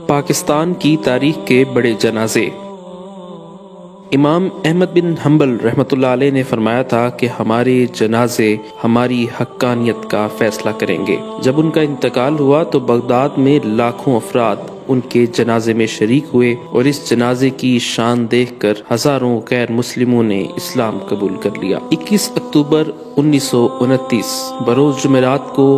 پاکستان کی تاریخ کے بڑے جنازے۔ امام احمد بن حنبل رحمۃ اللہ علیہ نے فرمایا تھا کہ ہمارے جنازے ہماری حقانیت کا فیصلہ کریں گے۔ جب ان کا انتقال ہوا تو بغداد میں لاکھوں افراد ان کے جنازے میں شریک ہوئے اور اس جنازے کی شان دیکھ کر ہزاروں غیر مسلموں نے اسلام قبول کر لیا۔ 21 اکتوبر 1929 بروز جمعرات کو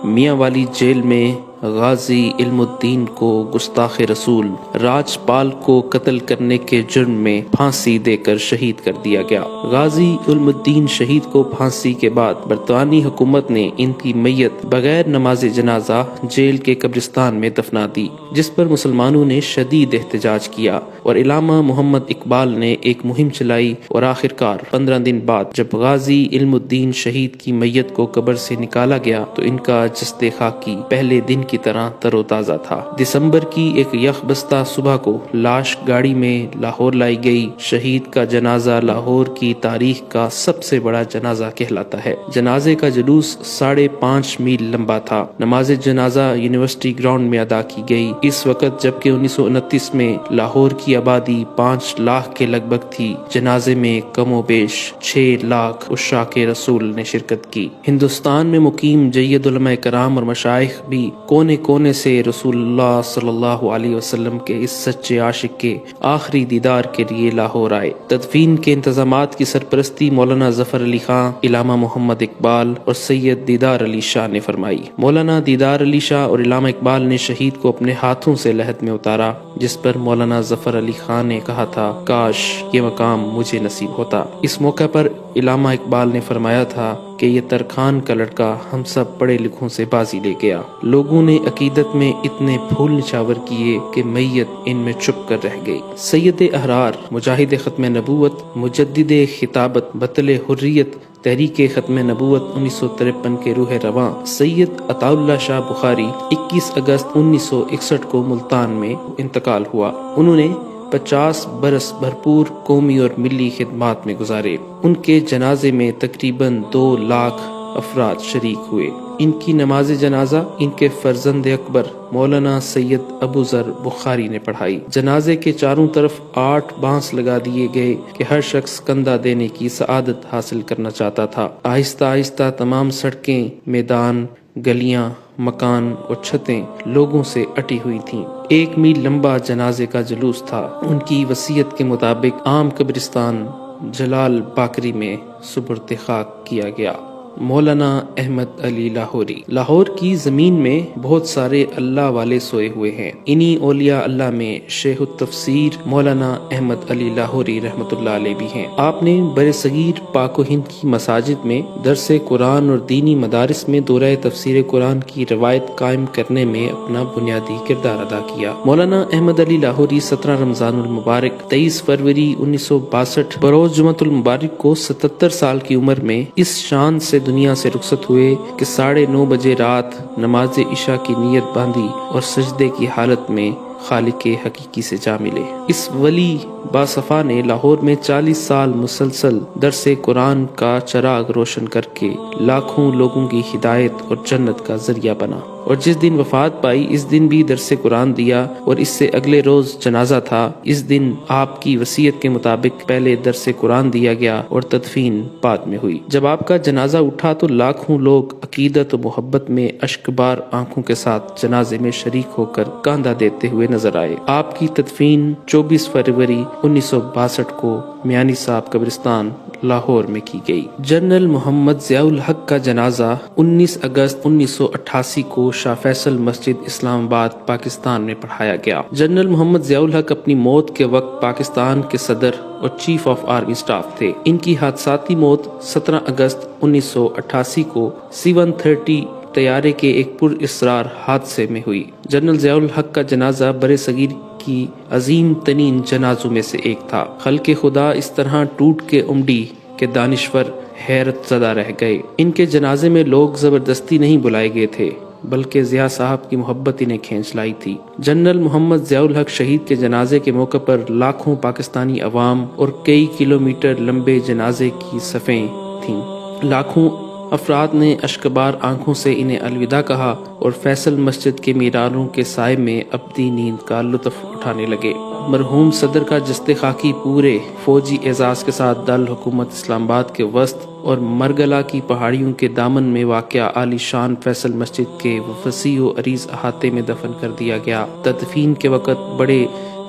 میاں والی جیل میں غازی علم الدین کو گستاخ رسول راج پال کو قتل کرنے کے جرم میں پھانسی دے کر شہید کر دیا گیا۔ غازی علم الدین شہید کو پھانسی کے بعد برطانوی حکومت نے ان کی میت بغیر نماز جنازہ جیل کے قبرستان میں دفنا دی، جس پر مسلمانوں نے شدید احتجاج کیا اور علامہ محمد اقبال نے ایک مہم چلائی اور آخرکار 15 دن بعد جب غازی علم الدین شہید کی میت کو قبر سے نکالا گیا تو ان کا جسد خاکی پہلے دن کی طرح تر و تازہ تھا۔ دسمبر کی ایک یخ بستہ صبح کو لاش گاڑی میں لاہور لائی گئی۔ شہید کا جنازہ لاہور کی تاریخ کا سب سے بڑا جنازہ کہلاتا ہے۔ جنازے کا جلوس 5.5 میل لمبا تھا۔ نماز جنازہ یونیورسٹی گراؤنڈ میں ادا کی گئی۔ اس وقت جبکہ 1929 میں لاہور کی آبادی 5 لاکھ کے لگ بھگ تھی، جنازے میں کم و بیش 6 لاکھ عشاق رسول نے شرکت کی۔ ہندوستان میں مقیم جید علماء کرام اور مشائخ بھی کونے کونے سے رسول اللہ صلی اللہ علیہ وسلم کے اس سچے عاشق کے آخری دیدار کے لیے لاہور آئے۔ تدفین کے انتظامات کی سرپرستی مولانا ظفر علی خان، علامہ محمد اقبال اور سید دیدار علی شاہ نے فرمائی۔ مولانا دیدار علی شاہ اور علامہ اقبال نے شہید کو اپنے ہاتھوں سے لحد میں اتارا، جس پر مولانا ظفر علی خان نے کہا تھا، کاش یہ مقام مجھے نصیب ہوتا۔ اس موقع پر علامہ اقبال نے فرمایا تھا کہ یہ ترخان کا لڑکا ہم سب پڑھے لکھوں سے بازی لے گیا۔ لوگوں نے عقیدت میں اتنے پھول نچھاور کیے کہ میت ان میں چھپ کر رہ گئی۔ سید احرار، مجاہد ختم نبوت، مجدد خطابت، بطل حریت، تحریک ختم نبوت 1953 کے روح رواں سید عطا اللہ شاہ بخاری 21 اگست 1961 کو ملتان میں انتقال ہوا۔ انہوں نے 50 برس بھرپور قومی اور ملی خدمات میں گزارے۔ ان کے جنازے میں تقریباً 2 لاکھ افراد شریک ہوئے۔ ان کی نماز جنازہ ان کے فرزند اکبر مولانا سید ابو ذر بخاری نے پڑھائی۔ جنازے کے چاروں طرف 8 بانس لگا دیے گئے کہ ہر شخص کندھا دینے کی سعادت حاصل کرنا چاہتا تھا۔ آہستہ آہستہ تمام سڑکیں، میدان، گلیاں، مکان اور چھتیں لوگوں سے اٹی ہوئی تھیں۔ 1 میل لمبا جنازے کا جلوس تھا۔ ان کی وصیت کے مطابق عام قبرستان جلال باقری میں سپرد خاک کیا گیا۔ مولانا احمد علی لاہوری۔ لاہور کی زمین میں بہت سارے اللہ والے سوئے ہوئے ہیں۔ انہی اولیاء اللہ میں شیخ التفسیر مولانا احمد علی لاہوری رحمۃ اللہ علیہ بھی ہیں۔ آپ نے برصغیر پاک و ہند کی مساجد میں درس قرآن اور دینی مدارس میں دورہ تفسیر قرآن کی روایت قائم کرنے میں اپنا بنیادی کردار ادا کیا۔ مولانا احمد علی لاہوری 17 رمضان المبارک 23 فروری 1962 بروز جمعۃ المبارک کو 77 سال کی عمر میں اس شان سے دنیا سے رخصت ہوئے کہ 9:30 بجے رات نماز عشاء کی نیت باندھی اور سجدے کی حالت میں خالق حقیقی سے جا ملے۔ اس ولی باصفا نے لاہور میں 40 سال مسلسل درس قرآن کا چراغ روشن کر کے لاکھوں لوگوں کی ہدایت اور جنت کا ذریعہ بنا، اور جس دن وفات پائی اس دن بھی درس قرآن دیا اور اس سے اگلے روز جنازہ تھا۔ اس دن آپ کی وصیت کے مطابق پہلے درس قرآن دیا گیا اور تدفین بعد میں ہوئی۔ جب آپ کا جنازہ اٹھا تو لاکھوں لوگ عقیدت و محبت میں اشکبار آنکھوں کے ساتھ جنازے میں شریک ہو کر کاندھا دیتے ہوئے نظر آئے۔ آپ کی تدفین 24 فروری 1962 کو میانی صاحب قبرستان لاہور میں کی گئی۔ جنرل محمد ضیاء الحق کا جنازہ 19 اگست 1988 کو شاہ فیصل مسجد اسلام آباد پاکستان میں پڑھایا گیا۔ جنرل محمد ضیاء الحق اپنی موت کے وقت پاکستان کے صدر اور چیف آف آرمی سٹاف تھے۔ ان کی حادثاتی موت 17 اگست 1988 کو C-130 طیارے کے ایک پر اسرار حادثے میں ہوئی۔ جنرل ضیاء الحق کا جنازہ برصغیر کی عظیم ترین جنازوں میں سے ایک تھا۔ خلق خدا اس طرح ٹوٹ کے امڈی کہ دانشور حیرت زدہ رہ گئے۔ ان کے جنازے میں لوگ زبردستی نہیں بلائے گئے تھے، بلکہ ضیاء صاحب کی محبت انہیں کھینچ لائی تھی۔ جنرل محمد ضیاء الحق شہید کے جنازے کے موقع پر لاکھوں پاکستانی عوام اور کئی کلومیٹر لمبے جنازے کی صفیں تھیں۔ لاکھوں افراد نے اشکبار آنکھوں سے انہیں الوداع کہا اور فیصل مسجد کے میناروں کے سائے میں اپنی نیند کا لطف اٹھانے لگے۔ مرحوم صدر کا جسد خاکی پورے فوجی اعزاز کے ساتھ دارالحکومت اسلام آباد کے وسط اور مرگلا کی پہاڑیوں کے دامن میں واقع عالی شان فیصل مسجد کے وسیع و عریض احاطے میں دفن کر دیا گیا۔ تدفین کے وقت بڑے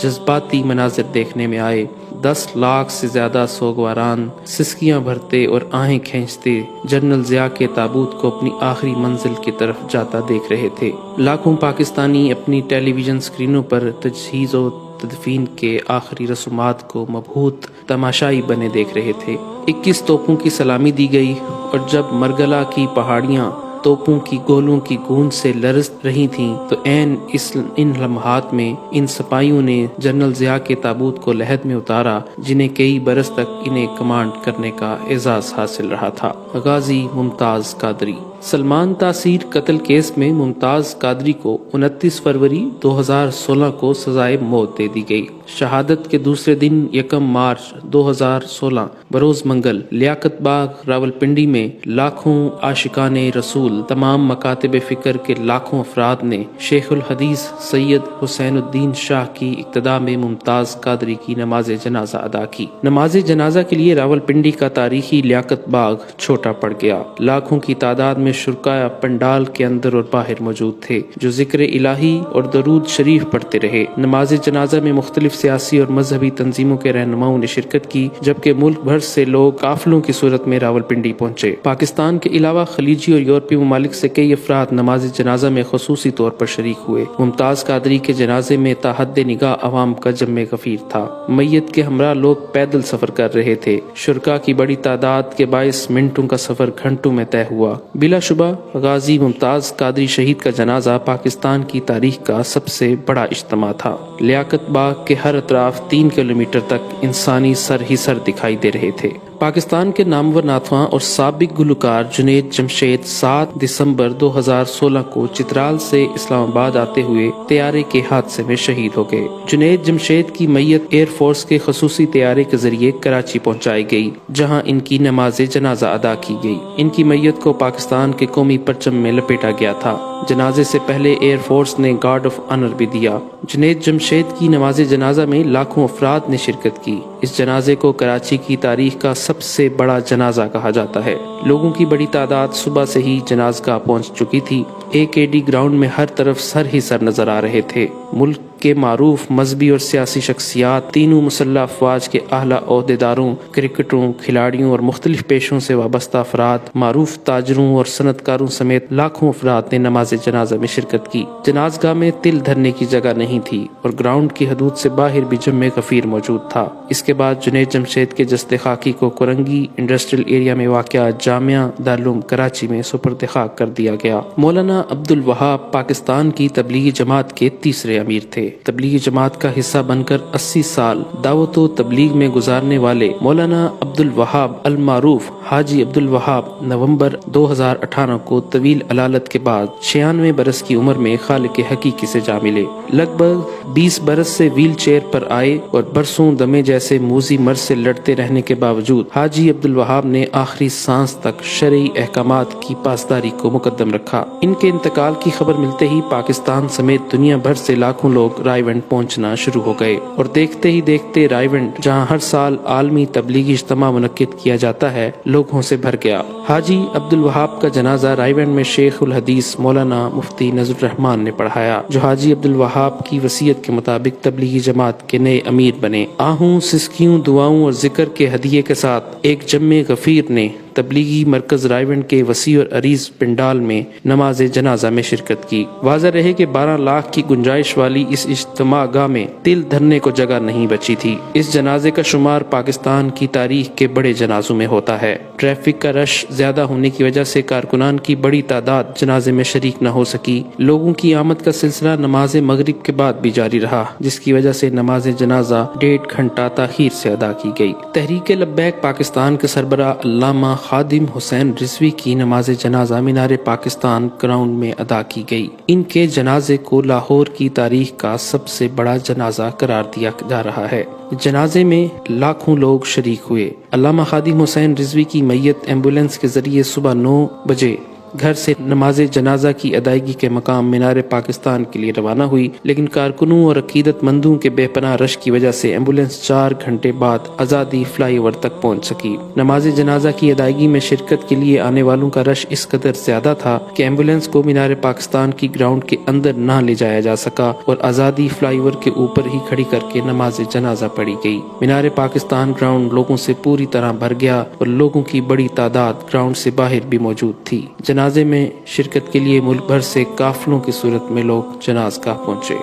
جذباتی مناظر دیکھنے میں آئے۔ 10 لاکھ سے زیادہ سوگواران سسکیاں بھرتے اور آہیں کھینچتے جنرل ضیاء کے تابوت کو اپنی آخری منزل کی طرف جاتا دیکھ رہے تھے۔ لاکھوں پاکستانی اپنی ٹیلی ویژن سکرینوں پر تجہیز و تدفین کے آخری رسومات کو مبہوت تماشائی بنے دیکھ رہے تھے۔ 21 توپوں کی سلامی دی گئی اور جب مرگلا کی پہاڑیاں توپوں کی گولوں کی گونج سے لرز رہی تھیں تو ان لمحات میں ان سپاہیوں نے جنرل ضیاء کے تابوت کو لحد میں اتارا جنہیں کئی برس تک انہیں کمانڈ کرنے کا اعزاز حاصل رہا تھا۔ غازی ممتاز قادری۔ سلمان تاثیر قتل کیس میں ممتاز قادری کو 29 فروری 2016 کو سزائے موت دے دی گئی۔ شہادت کے دوسرے دن 1 مارچ 2016 بروز منگل لیاقت باغ راولپنڈی میں لاکھوں عاشقان رسول تمام مکاتب فکر کے لاکھوں افراد نے شیخ الحدیث سید حسین الدین شاہ کی اقتداء میں ممتاز قادری کی نماز جنازہ ادا کی۔ نماز جنازہ کے لیے راولپنڈی کا تاریخی لیاقت باغ چھوٹا پڑ گیا۔ لاکھوں کی تعداد میں شرکاء پنڈال کے اندر اور باہر موجود تھے جو ذکر الہی اور درود شریف پڑھتے رہے۔ نماز جنازہ میں مختلف سیاسی اور مذہبی تنظیموں کے رہنماؤں نے شرکت کی جبکہ ملک بھر سے لوگ قافلوں کی صورت میں راولپنڈی پہنچے۔ پاکستان کے علاوہ خلیجی اور یورپی ممالک سے کئی افراد نماز جنازہ میں خصوصی طور پر شریک ہوئے۔ ممتاز قادری کے جنازے میں تا حد نگاہ عوام کا جم غفیر تھا۔ میت کے ہمراہ لوگ پیدل سفر کر رہے تھے۔ شرکاء کی بڑی تعداد کے باعث منٹوں کا سفر گھنٹوں میں طے ہوا۔ بلا شبہ غازی ممتاز قادری شہید کا جنازہ پاکستان کی تاریخ کا سب سے بڑا اجتماع تھا۔ لیاقت باغ کے ہر اطراف 3 کلومیٹر تک انسانی سر ہی سر دکھائی دے رہے تھے۔ پاکستان کے نامور نعت خواں اور سابق گلوکار جنید جمشید 7 دسمبر 2016 کو چترال سے اسلام آباد آتے ہوئے طیارے کے حادثے میں شہید ہو گئے۔ جنید جمشید کی میت ایئر فورس کے خصوصی طیارے کے ذریعے کراچی پہنچائی گئی جہاں ان کی نماز جنازہ ادا کی گئی۔ ان کی میت کو پاکستان کے قومی پرچم میں لپیٹا گیا تھا۔ جنازے سے پہلے ایئر فورس نے گارڈ آف آنر بھی دیا۔ جنید جمشید کی نماز جنازہ میں لاکھوں افراد نے شرکت کی۔ اس جنازے کو کراچی کی تاریخ کا سب سے بڑا جنازہ کہا جاتا ہے۔ لوگوں کی بڑی تعداد صبح سے ہی جنازگاہ پہنچ چکی تھی۔ AKD گراؤنڈ میں ہر طرف سر ہی سر نظر آ رہے تھے۔ ملک کے معروف مذہبی اور سیاسی شخصیات، تینوں مسلح افواج کے اعلیٰ عہدیداروں، کرکٹروں، کھلاڑیوں اور مختلف پیشوں سے وابستہ افراد، معروف تاجروں اور صنعت کاروں سمیت لاکھوں افراد نے نماز جنازہ میں شرکت کی۔ جنازگاہ میں تل دھرنے کی جگہ نہیں تھی اور گراؤنڈ کی حدود سے باہر بھی جم غفیر موجود تھا۔ اس کے بعد جنید جمشید کے جسد خاکی کو کرنگی انڈسٹریل ایریا میں واقع جامعہ دارالعلوم کراچی میں سپرد خاک کر دیا گیا۔ مولانا عبد الوہاب پاکستان کی تبلیغی جماعت کے تیسرے امیر تھے۔ تبلیغی جماعت کا حصہ بن کر 80 سال دعوت و تبلیغ میں گزارنے والے مولانا عبد الوہاب المعروف حاجی عبد الوہاب نومبر 2018 کو طویل علالت کے بعد 96 برس کی عمر میں خالق حقیقی سے جا ملے۔ لگ بھگ 20 برس سے ویل چیئر پر آئے اور برسوں دمے جیسے موذی مرض سے لڑتے رہنے کے باوجود حاجی عبد الوہاب نے آخری سانس تک شرعی احکامات کی پاسداری کو مقدم رکھا۔ ان کے انتقال کی خبر ملتے ہی پاکستان سمیت دنیا بھر سے لاکھوں لوگ رائیونڈ پہنچنا شروع ہو گئے اور دیکھتے ہی دیکھتے رائیونڈ جہاں ہر سال عالمی تبلیغی اجتماع منعقد کیا جاتا ہے لوگوں سے بھر گیا۔ حاجی عبد الوہاب کا جنازہ رائیونڈ میں شیخ الحدیث مولانا مفتی نذر الرحمان نے پڑھایا جو حاجی عبد الوہاب کی وصیت کے مطابق تبلیغی جماعت کے نئے امیر بنے۔ آہوں، سسکیوں، دعاؤں اور ذکر کے ہدیے کے ساتھ ایک جم غفیر نے تبلیغی مرکز رائیونڈ کے وسیع اور عریض پنڈال میں نماز جنازہ میں شرکت کی۔ واضح رہے کہ 12 لاکھ کی گنجائش والی اس اجتماع گاہ میں تل دھرنے کو جگہ نہیں بچی تھی۔ اس جنازے کا شمار پاکستان کی تاریخ کے بڑے جنازوں میں ہوتا ہے۔ ٹریفک کا رش زیادہ ہونے کی وجہ سے کارکنان کی بڑی تعداد جنازے میں شریک نہ ہو سکی۔ لوگوں کی آمد کا سلسلہ نماز مغرب کے بعد بھی جاری رہا جس کی وجہ سے نماز جنازہ 1.5 گھنٹہ تاخیر سے ادا کی گئی۔ تحریک لبیک پاکستان کے سربراہ علامہ خادم حسین رضوی کی نماز جنازہ مینار پاکستان گراؤنڈ میں ادا کی گئی۔ ان کے جنازے کو لاہور کی تاریخ کا سب سے بڑا جنازہ قرار دیا جا رہا ہے۔ جنازے میں لاکھوں لوگ شریک ہوئے۔ علامہ خادم حسین رضوی کی میت ایمبولینس کے ذریعے صبح 9 بجے گھر سے نماز جنازہ کی ادائیگی کے مقام مینار پاکستان کے لیے روانہ ہوئی، لیکن کارکنوں اور عقیدت مندوں کے بے پناہ رش کی وجہ سے ایمبولینس 4 گھنٹے بعد آزادی فلائی اوور تک پہنچ سکی۔ نماز جنازہ کی ادائیگی میں شرکت کے لیے آنے والوں کا رش اس قدر زیادہ تھا کہ ایمبولینس کو مینار پاکستان کی گراؤنڈ کے اندر نہ لے جایا جا سکا اور آزادی فلائی اوور کے اوپر ہی کھڑی کر کے نماز جنازہ پڑھی گئی۔ مینار پاکستان گراؤنڈ لوگوں سے پوری طرح بھر گیا اور لوگوں کی بڑی تعداد گراؤنڈ سے باہر بھی موجود تھی۔ جنازے میں شرکت کے لیے ملک بھر سے قافلوں کی صورت میں لوگ جنازگاہ پہنچے۔